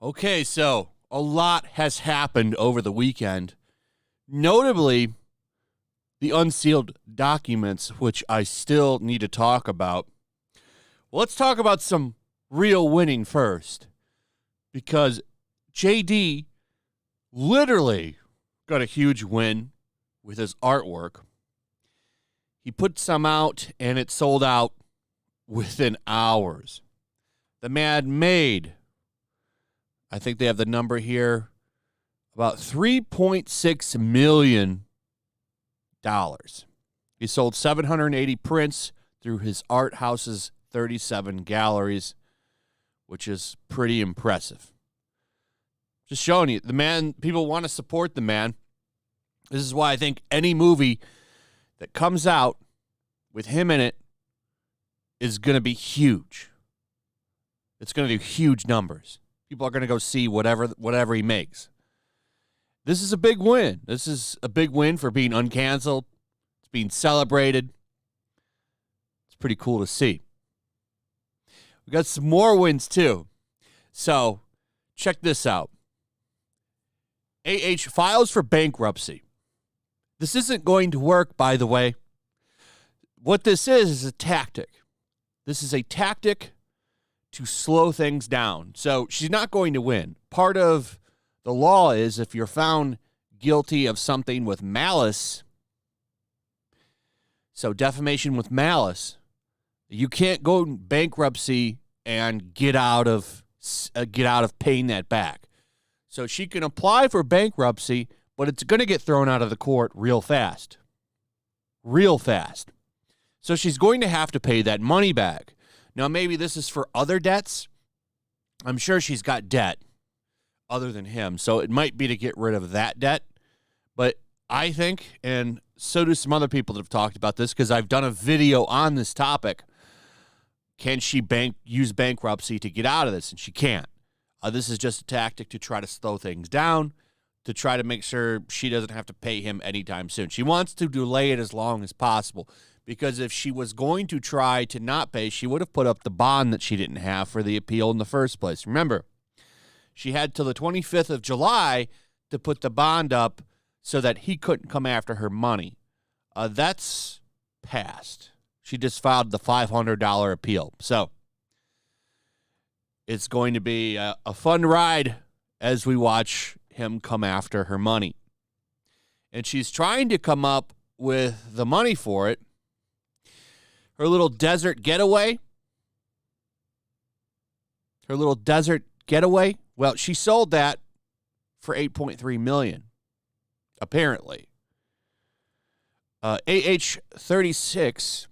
Okay, so a lot has happened over the weekend. Notably, the unsealed documents, which I still need to talk about. Well, let's talk about some real winning first, because JD literally got a huge win with his artwork. He put some out, and it sold out within hours. The man made, I think they have the number here, about $3.6 million. He sold 780 prints through his art house's 37 galleries, which is pretty impressive. Just showing you, the man, people want to support the man. This is why I think any movie that comes out with him in it is going to be huge. It's going to do huge numbers. People are going to go see whatever he makes. This is a big win. This is a big win for being uncanceled. It's being celebrated. It's pretty cool to see. We got some more wins, too. So, check this out. AH files for bankruptcy. This isn't going to work, by the way. What this is a tactic. This is a tactic to slow things down. So, she's not going to win. Part of the law is if you're found guilty of something with malice, so defamation with malice, you can't go in bankruptcy and get out of paying that back. So she can apply for bankruptcy, but it's going to get thrown out of the court real fast. Real fast. So she's going to have to pay that money back. Now, maybe this is for other debts. I'm sure she's got debt other than him, so it might be to get rid of that debt. But I think, and so do some other people that have talked about this, because I've done a video on this topic, can she use bankruptcy to get out of this? And she can't. This is just a tactic to try to slow things down, to try to make sure she doesn't have to pay him anytime soon. She wants to delay it as long as possible, because if she was going to try to not pay, she would have put up the bond that she didn't have for the appeal in the first place. Remember, she had till the 25th of July to put the bond up so that he couldn't come after her money. That's passed. She just filed the $500 appeal. So it's going to be a fun ride as we watch him come after her money. And she's trying to come up with the money for it. Her little desert getaway. Well, she sold that for $8.3 million, apparently. AH36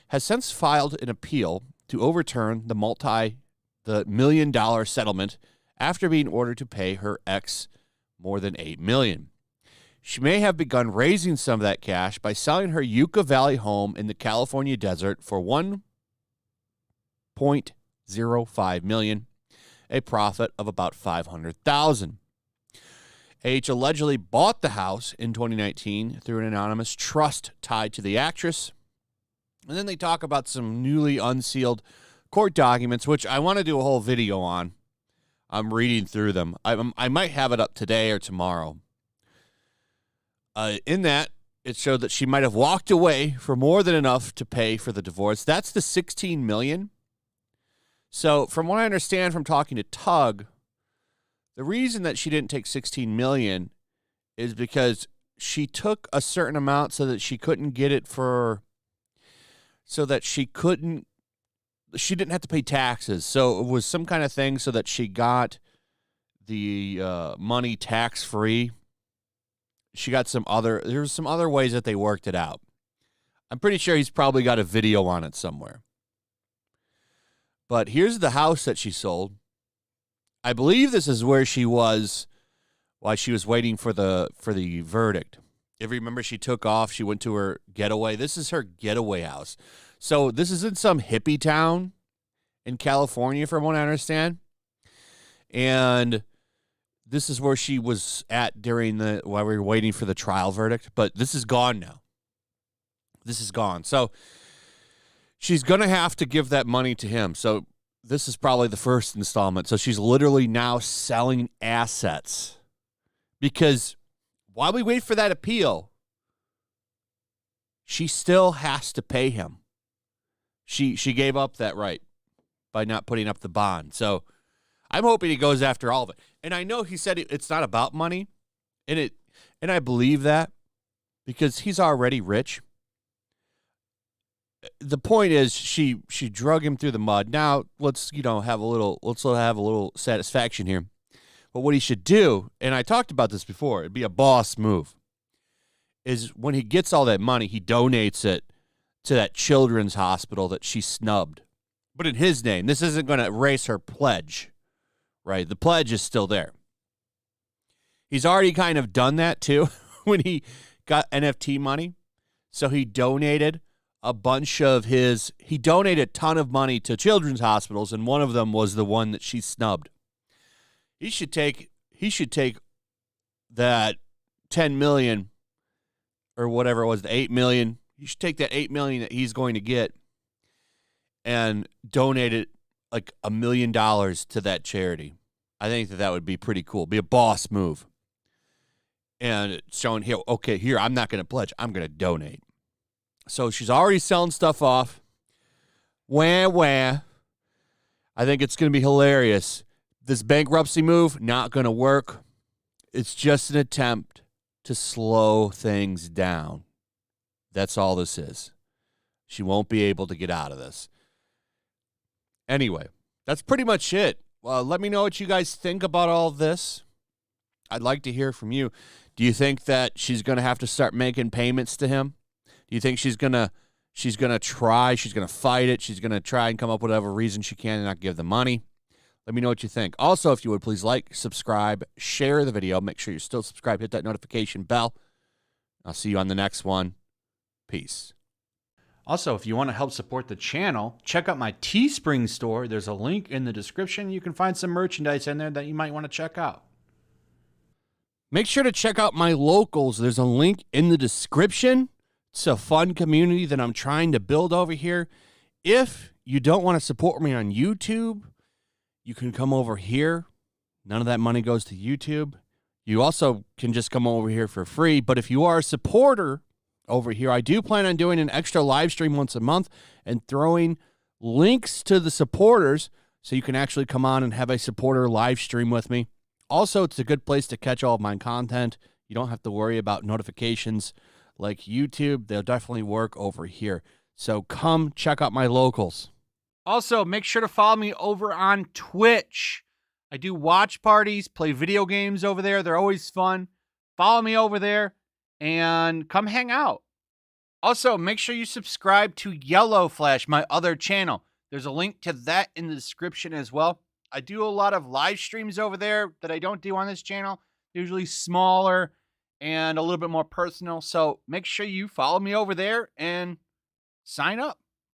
has since filed an appeal to overturn the $1 million settlement after being ordered to pay her ex more than $8 million. She may have begun raising some of that cash by selling her Yucca Valley home in the California desert for $1.05 million, a profit of about $500,000. Allegedly bought the house in 2019 through an anonymous trust tied to the actress. And then they talk about some newly unsealed court documents, which I want to do a whole video on. I'm reading through them. I might have it up today or tomorrow. In that, it showed that she might have walked away for more than enough to pay for the divorce. That's the $16 million. So from what I understand from talking to Tug, the reason that she didn't take $16 million is because she took a certain amount so that she couldn't get it she didn't have to pay taxes. So it was some kind of thing so that she got the money tax-free. She got there's some other ways that they worked it out. I'm pretty sure he's probably got a video on it somewhere. But here's the house that she sold. I believe this is where she was while she was waiting for the verdict. If you remember, she took off. She went to her getaway. This is her getaway house. So this is in some hippie town in California, from what I understand. And this is where she was at while we were waiting for the trial verdict. But this is gone now. This is gone. So she's going to have to give that money to him. So this is probably the first installment. So she's literally now selling assets because while we wait for that appeal, she still has to pay him. She gave up that right by not putting up the bond. So I'm hoping he goes after all of it. And I know he said it's not about money, and I believe that because he's already rich. The point is she drug him through the mud. Now let's have a little satisfaction here. But what he should do, and I talked about this before, it'd be a boss move, is when he gets all that money, he donates it to that children's hospital that she snubbed. But in his name, this isn't going to erase her pledge, right? The pledge is still there. He's already kind of done that too when he got NFT money. So he donated a ton of money to children's hospitals, and one of them was the one that she snubbed. He should take that 10 million or whatever it was, the 8 million. You should take that 8 million that he's going to get and donate it like $1 million to that charity. I think that would be pretty cool. Be a boss move. And it's showing here, okay, here, I'm not going to pledge. I'm going to donate. So she's already selling stuff off. Wah. I think it's going to be hilarious. This bankruptcy move, not going to work. It's just an attempt to slow things down. That's all this is. She won't be able to get out of this. Anyway, that's pretty much it. Let me know what you guys think about all this. I'd like to hear from you. Do you think that she's going to have to start making payments to him? Do you think she's going to try, she's going to fight it, she's going to try and come up with whatever reason she can and not give the money? Let me know what you think. Also, if you would, please like, subscribe, share the video. Make sure you're still subscribed. Hit that notification bell. I'll see you on the next one. Peace. Also, if you want to help support the channel, check out my Teespring store. There's a link in the description. You can find some merchandise in there that you might want to check out. Make sure to check out my locals. There's a link in the description. It's a fun community that I'm trying to build over here. If you don't want to support me on YouTube, you can come over here. None of that money goes to YouTube. You also can just come over here for free. But if you are a supporter over here, I do plan on doing an extra live stream once a month and throwing links to the supporters so you can actually come on and have a supporter live stream with me. Also, it's a good place to catch all of my content. You don't have to worry about notifications like YouTube. They'll definitely work over here. So come check out my locals. Also, make sure to follow me over on Twitch. I do watch parties, play video games over there. They're always fun. Follow me over there and come hang out. Also, make sure you subscribe to YellowFlash, my other channel. There's a link to that in the description as well. I do a lot of live streams over there that I don't do on this channel. Usually smaller and a little bit more personal. So make sure you follow me over there and sign up.